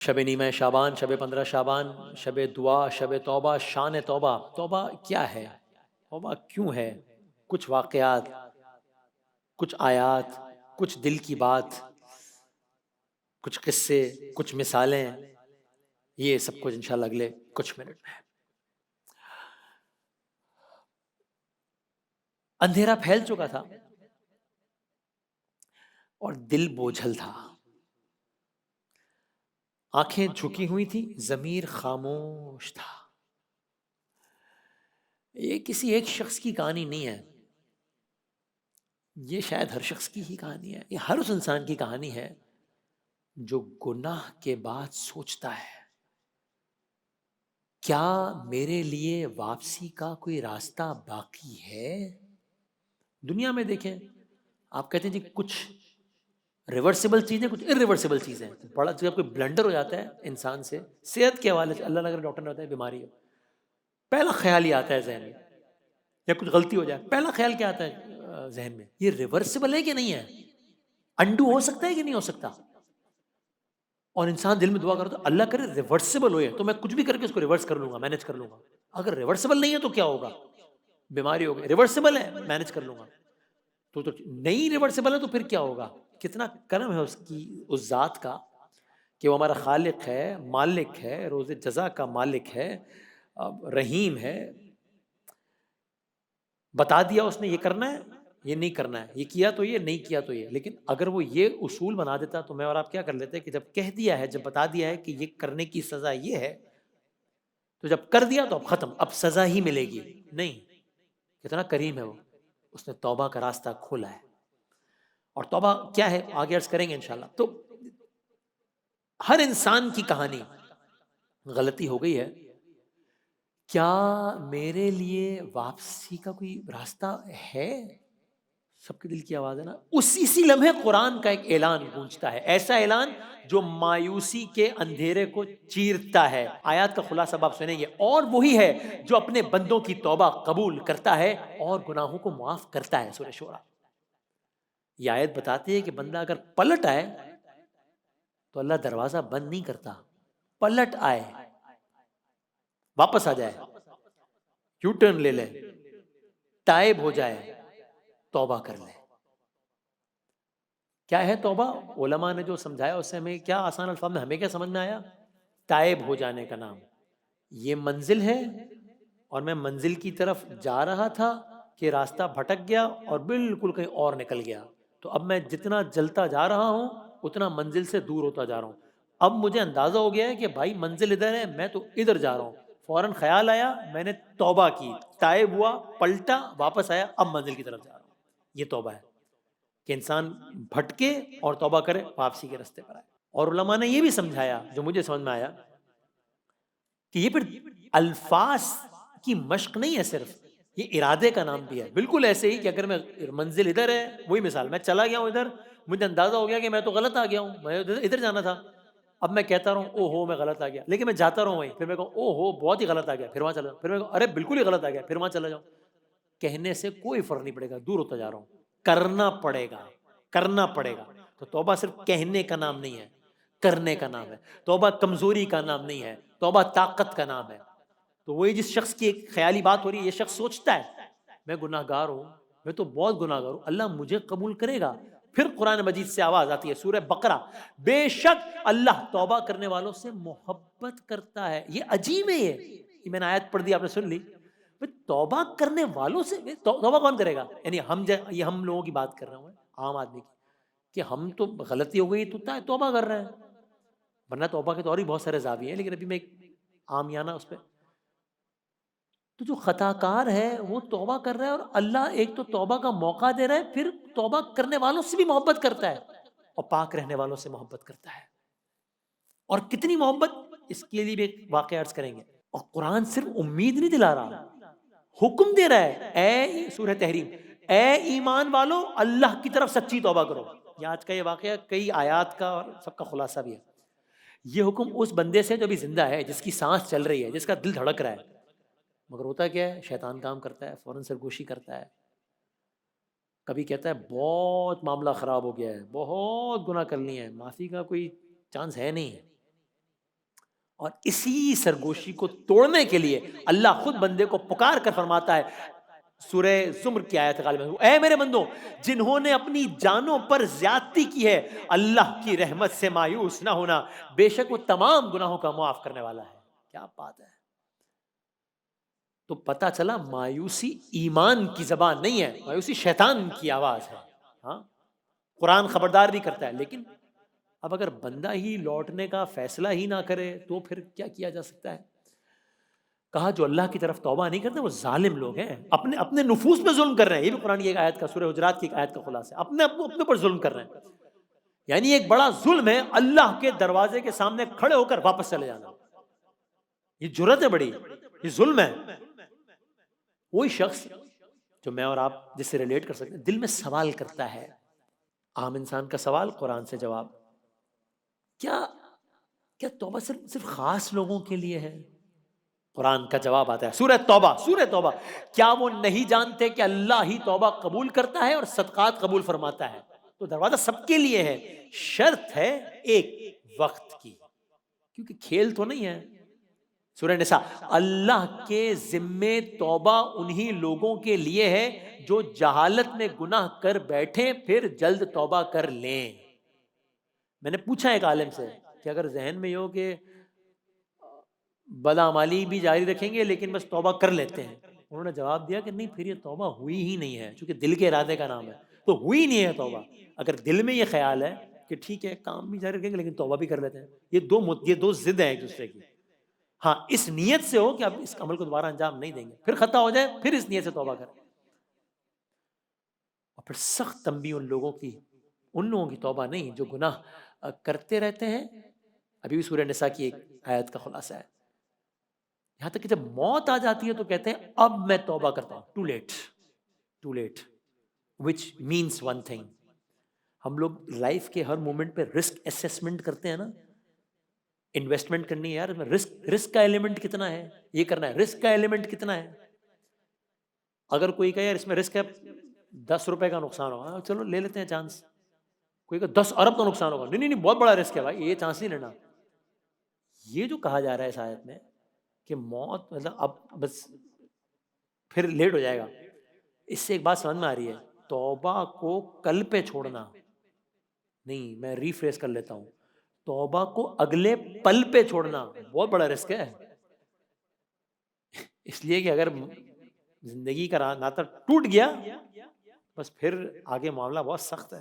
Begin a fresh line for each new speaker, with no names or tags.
شب نیمہ شعبان، شب 15 شعبان، شب دعا، شب توبہ، شان توبہ. توبہ کیا ہے؟ توبہ کیوں ہے؟ کچھ واقعات، کچھ آیات، کچھ دل کی بات، کچھ قصے، کچھ مثالیں، یہ سب کچھ انشاءاللہ اگلے کچھ منٹ میں. اندھیرا پھیل چکا تھا اور دل بوجھل تھا، آنکھیں جھکی ہوئی تھی، ضمیر خاموش تھا. یہ کسی ایک شخص کی کہانی نہیں ہے، یہ شاید ہر شخص کی ہی کہانی ہے. یہ ہر اس انسان کی کہانی ہے جو گناہ کے بعد سوچتا ہے کیا میرے لیے واپسی کا کوئی راستہ باقی ہے. دنیا میں دیکھیں، آپ کہتے ہیں جی کچھ ریورسیبل چیزیں، کچھ ارریورسیبل چیزیں. بڑا جب کوئی بلنڈر ہو جاتا ہے انسان سے صحت کے حوالے سے، اللہ نہ کرے ڈاکٹر نے بتایا بیماری ہے، پہلا خیال ہی آتا ہے ذہن میں، یا کچھ غلطی ہو جائے پہلا خیال کیا آتا ہے ذہن میں؟ یہ ریورسیبل ہے کہ نہیں ہے؟ انڈو ہو سکتا ہے کہ نہیں ہو سکتا؟ اور انسان دل میں دعا کرتا ہے اللہ کرے ریورسیبل ہوئے تو میں کچھ بھی کر کے اس کو ریورس کر لوں گا، مینج کر لوں گا. اگر ریورسیبل نہیں ہے تو کیا ہوگا؟ بیماری ہو گئی. ریورسیبل ہے مینج کر لوں گا. تو نہیں ریورسیبل ہے تو پھر کیا ہوگا؟ کتنا کرم ہے اس کی، اس ذات کا، کہ وہ ہمارا خالق ہے، مالک ہے، روز جزا کا مالک ہے، رحیم ہے. بتا دیا اس نے یہ کرنا ہے، یہ نہیں کرنا ہے، یہ کیا تو یہ نہیں کیا تو یہ. لیکن اگر وہ یہ اصول بنا دیتا تو میں اور آپ کیا کر لیتے کہ جب کہہ دیا ہے، جب بتا دیا ہے کہ یہ کرنے کی سزا یہ ہے، تو جب کر دیا تو اب ختم، اب سزا ہی ملے گی. نہیں، کتنا کریم ہے وہ، اس نے توبہ کا راستہ کھولا ہے. اور توبہ کیا ہے آگے عرض کریں گے انشاءاللہ. تو ہر انسان کی کہانی، غلطی ہو گئی ہے، کیا میرے لیے واپسی کا کوئی راستہ ہے؟ سب کے دل کی آواز ہے نا. اسی لمحے قرآن کا ایک اعلان گونجتا ہے، ایسا اعلان جو مایوسی کے اندھیرے کو چیرتا ہے. آیات کا خلاصہ آپ سنیں گے. اور وہی ہے جو اپنے بندوں کی توبہ قبول کرتا ہے اور گناہوں کو معاف کرتا ہے. سورہ شورى. یہ آیت بتاتی ہے کہ بندہ اگر پلٹ آئے تو اللہ دروازہ بند نہیں کرتا. پلٹ آئے، واپس آ جائے، یو ٹرن لے لے، تائب ہو جائے، توبہ کر لے. کیا ہے توبہ؟ علماء نے جو سمجھایا اس سے ہمیں کیا آسان الفاظ میں ہمیں کیا سمجھ میں آیا؟ تائب ہو جانے کا نام. یہ منزل ہے اور میں منزل کی طرف جا رہا تھا کہ راستہ بھٹک گیا اور بالکل کہیں اور نکل گیا. تو اب میں جتنا جلتا جا رہا ہوں اتنا منزل سے دور ہوتا جا رہا ہوں. اب مجھے اندازہ ہو گیا ہے کہ بھائی منزل ادھر ہے، میں تو ادھر جا رہا ہوں. فوراً خیال آیا، میں نے توبہ کی، تائب ہوا، پلٹا، واپس آیا، اب منزل کی طرف جا رہا ہوں. یہ توبہ ہے کہ انسان بھٹکے اور توبہ کرے، واپسی کے راستے پر آئے. اور علماء نے یہ بھی سمجھایا جو مجھے سمجھ میں آیا کہ یہ پھر الفاظ کی مشق نہیں ہے صرف، یہ ارادے کا نام بھی ہے. بالکل ایسے ہی کہ اگر میں منزل ادھر ہے، وہی مثال، میں چلا گیا ہوں ادھر، مجھے اندازہ ہو گیا کہ میں تو غلط آ گیا ہوں، میں ادھر جانا تھا. اب میں کہتا رہا ہوں او ہو میں غلط آ گیا، لیکن میں جاتا رہا ہوں وہیں، پھر میں کہوں او ہو بہت ہی غلط آ گیا، پھر وہاں چلا جاؤں، پھر میں کہوں ارے بالکل ہی غلط آ گیا، پھر وہاں چلا جاؤں. کہنے سے کوئی فرق نہیں پڑے گا، دور ہوتا جا رہا ہوں. کرنا پڑے گا، کرنا پڑے گا. تو توبہ صرف کہنے کا نام نہیں ہے، کرنے کا نام ہے. توبہ کمزوری کا نام نہیں ہے، توبہ طاقت کا نام ہے. تو وہی جس شخص کی ایک خیالی بات ہو رہی ہے، یہ شخص سوچتا ہے میں گناہ گار ہوں، میں تو بہت گناہ گار ہوں، اللہ مجھے قبول کرے گا. پھر قرآن مجید سے آواز آتی ہے سورہ بقرہ، بے شک اللہ توبہ کرنے والوں سے محبت کرتا ہے. یہ عجیب ہے، یہ میں نے آیت پڑھ دی، آپ نے سن لی. توبہ کرنے والوں سے توبہ کون کرے گا؟ یعنی یہ ہم لوگوں کی بات کر رہا ہوں، عام آدمی کی، کہ ہم تو غلطی ہو گئی تو توبہ کر رہے ہیں. ورنہ توبہ کے تو اور بھی بہت سارے زاویے ہیں، لیکن ابھی میں ایک عامیانہ اس پہ. تو جو خطا کار ہے وہ توبہ کر رہا ہے، اور اللہ ایک تو توبہ کا موقع دے رہا ہے، پھر توبہ کرنے والوں سے بھی محبت کرتا ہے اور پاک رہنے والوں سے محبت کرتا ہے. اور کتنی محبت، اس کے لیے بھی ایک واقعہ عرض کریں گے. اور قرآن صرف امید نہیں دلا رہا، حکم دے رہا ہے، اے سورہ تحریم، اے ایمان والو اللہ کی طرف سچی توبہ کرو. یہ آج کا یہ واقعہ کئی آیات کا اور سب کا خلاصہ بھی ہے. یہ حکم اس بندے سے جو بھی زندہ ہے، جس کی سانس چل رہی ہے، جس کا دل دھڑک رہا ہے. مگر ہوتا کیا ہے، شیطان کام کرتا ہے، فوراً سرگوشی کرتا ہے. کبھی کہتا ہے بہت معاملہ خراب ہو گیا ہے، بہت گناہ کر لیے ہیں، معافی کا کوئی چانس ہے نہیں. اور اسی سرگوشی کو توڑنے کے لیے اللہ خود بندے کو پکار کر فرماتا ہے، سورہ زمر کی آیت غالباً، اے میرے بندوں جنہوں نے اپنی جانوں پر زیادتی کی ہے، اللہ کی رحمت سے مایوس نہ ہونا، بے شک وہ تمام گناہوں کا معاف کرنے والا ہے۔ کیا بات ہے! تو پتہ چلا مایوسی ایمان کی زبان نہیں ہے، مایوسی شیطان کی آواز ہے۔ ہاں، قرآن خبردار بھی کرتا ہے، لیکن اب اگر بندہ ہی لوٹنے کا فیصلہ ہی نہ کرے تو پھر کیا کیا جا سکتا ہے؟ کہا جو اللہ کی طرف توبہ نہیں کرتے وہ ظالم لوگ ہیں، اپنے اپنے نفوس پہ ظلم کر رہے ہیں۔ یہ بھی قرآن کی ایک آیت کا، سورہ حجرات کی ایک آیت کا خلاصہ ہے، اپنے پر ظلم کر رہے ہیں۔ یعنی ایک بڑا ظلم ہے اللہ کے دروازے کے سامنے کھڑے ہو کر واپس چلے جانا، یہ جرت ہے بڑی، یہ ظلم ہے۔ وہی شخص جو میں اور آپ جس سے ریلیٹ کر سکتے ہیں، دل میں سوال کرتا ہے، عام انسان کا سوال، قرآن سے جواب، کیا کیا توبہ صرف خاص لوگوں کے لیے ہے؟ قرآن کا جواب آتا ہے، سورہ توبہ، کیا وہ نہیں جانتے کہ اللہ ہی توبہ قبول کرتا ہے اور صدقات قبول فرماتا ہے؟ تو دروازہ سب کے لیے ہے، شرط ہے ایک وقت کی، کیونکہ کھیل تو نہیں ہے۔ سورہ نساء، اللہ کے ذمے توبہ انہی لوگوں کے لیے ہے جو جہالت میں گناہ کر بیٹھیں پھر جلد توبہ کر لیں۔ میں نے پوچھا ایک عالم سے کہ اگر ذہن میں یہ ہو کہ بدعمالی بھی جاری رکھیں گے لیکن بس توبہ کر لیتے ہیں، انہوں نے جواب دیا کہ نہیں، پھر یہ توبہ ہوئی ہی نہیں ہے، چونکہ دل کے ارادے کا نام ہے تو ہوئی نہیں ہے توبہ۔ اگر دل میں یہ خیال ہے کہ ٹھیک ہے کام بھی جاری رکھیں گے لیکن توبہ بھی کر لیتے ہیں، یہ دو ضد ہیں ایک دوسرے کی۔ ہاں، اس نیت سے ہو کہ اب اس عمل کو دوبارہ انجام نہیں دیں گے، پھر خطا ہو جائے پھر اس نیت سے توبہ کریں۔ اور پھر سخت تنبیہ ان لوگوں کی توبہ نہیں جو گناہ کرتے رہتے ہیں۔ ابھی بھی سورہ نساء کی ایک آیت کا خلاصہ ہے، یہاں تک کہ جب موت آ جاتی ہے تو کہتے ہیں اب میں توبہ کرتا ہوں، too late which means one thing، ہم لوگ لائف کے ہر مومنٹ پہ رسک اسیسمنٹ کرتے ہیں نا، انویسٹمنٹ کرنی ہے یار، رسک کا ایلیمنٹ کتنا ہے، یہ کرنا ہے، رسک کا ایلیمنٹ کتنا ہے۔ اگر کوئی کہے یار اس میں رسک ہے 10 روپے کا نقصان ہوگا، چلو لے لیتے ہیں چانس۔ کوئی کہ 10 ارب کا نقصان ہوگا، نہیں بہت بڑا رسک ہے بھائی، یہ چانس نہیں لینا۔ یہ جو کہا جا رہا ہے اس آیت میں کہ موت مطلب اب بس پھر لیٹ ہو جائے گا، اس سے ایک بات سمجھ میں آ رہی ہے، توبہ کو کل پہ چھوڑنا نہیں، میں ریفریز کر لیتا ہوں، توبہ کو اگلے پل پہ چھوڑنا بہت بڑا رسک ہے۔ اس لیے کہ اگر زندگی کا ناطہ ٹوٹ گیا بس پھر آگے معاملہ بہت سخت ہے۔